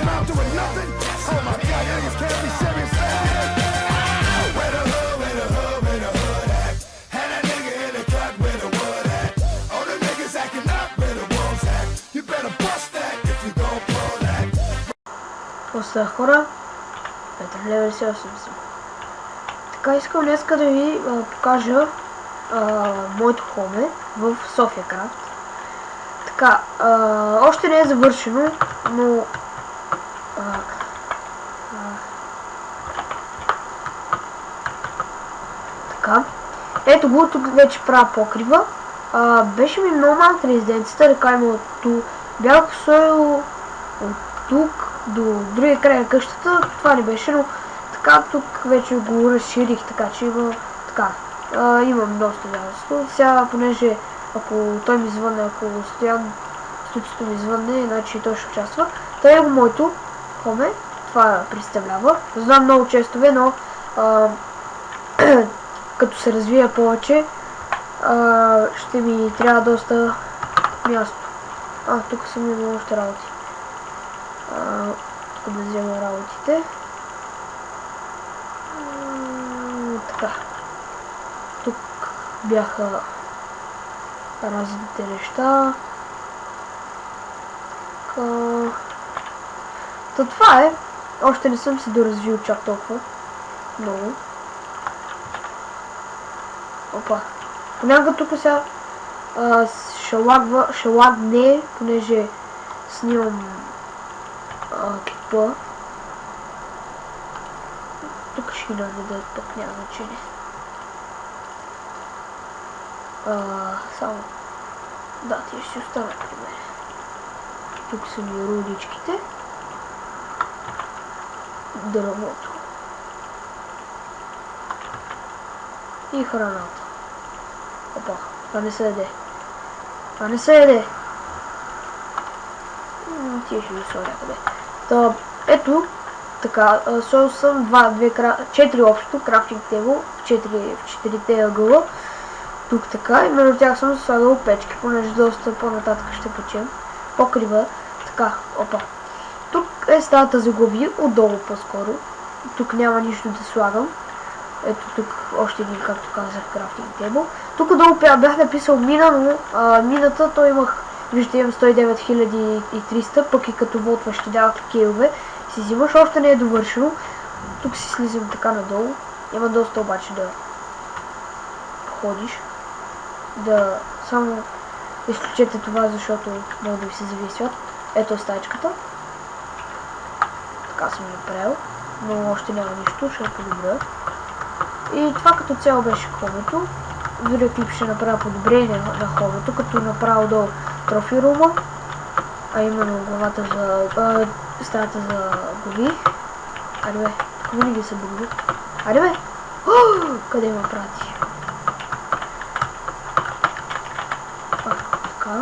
came out doing nothing. Oh my God, niggas can't be serious, man. Where the hood at? Had that nigga in the cut where the wood at. All the niggas acting up where the wolves at. You better bust that if you gon' pull that. После хора, ето левел си 8 съм. Така искам днеска да ви покажа моето хоме в София Крафт. Така, още не е завършено, но така. Ето го, тук вече правя покрива. Беше ми много малка резиденцията, да кажем бях посоил от тук до другия край на къщата, това не беше, но така тук вече го разширих, така че има така. Имам доста място. Сега, понеже ако той ми звънне, ако Стоян Стуцето ми звънне, значи той ще участва. Това е го моето хоме, това представлява. Знам много честове, но като се развия повече, ще ми трябва доста място. Тук съм имал още работи. Тук да взема работите. Така. Тук бяха разните неща. Това е. Още не съм се доразвил чак толкова много. Опа. Понякога тук сега шалагне, понеже снимам клипа. Тук ще ги наведа, тук няма значение. Само. Да, тия ще си останат при мен. Тук са ми рудичките. Дървото. И храната. Опа, това не се яде. Това не се яде. Тия ще ги сложа някъде. Ето, така, сложил съм 4 общо крафтинг тейбъл в 4-те ъгъла. Тук така, и между тях съм слагал печки, понеже доста по-нататък ще печем. Покрива, така, опа. Тук е стаята за глави, отдолу по-скоро. Тук няма нищо да слагам. Ето тук още един, както казах, крафтинг тейбъл. Тук долу бях написал мина, но мината, то имах, виждате, имам 109 300, пък и като вотва ще давах кейове. Си взимаш, още не е довършено. Тук си слизам така надолу. Има доста обаче да ходиш. Да само изключете това, защото може да ви се зависят. Ето е стаечката. Така съм направил, но още няма нищо, ще подобря. И това като цяло беше хомето. В другия клип ще направя подобрение на хомето, като направя долу трофи рума, а именно главата за стаята за глави. Айде бе, тук винаги са бъгли. Айде бе! Къде ме прати? Така.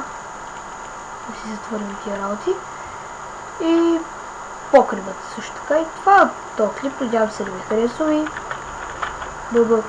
Да си затворим тия работи. И покривата също така. И това е този клип. Надявам се да ви харесва и бъбък.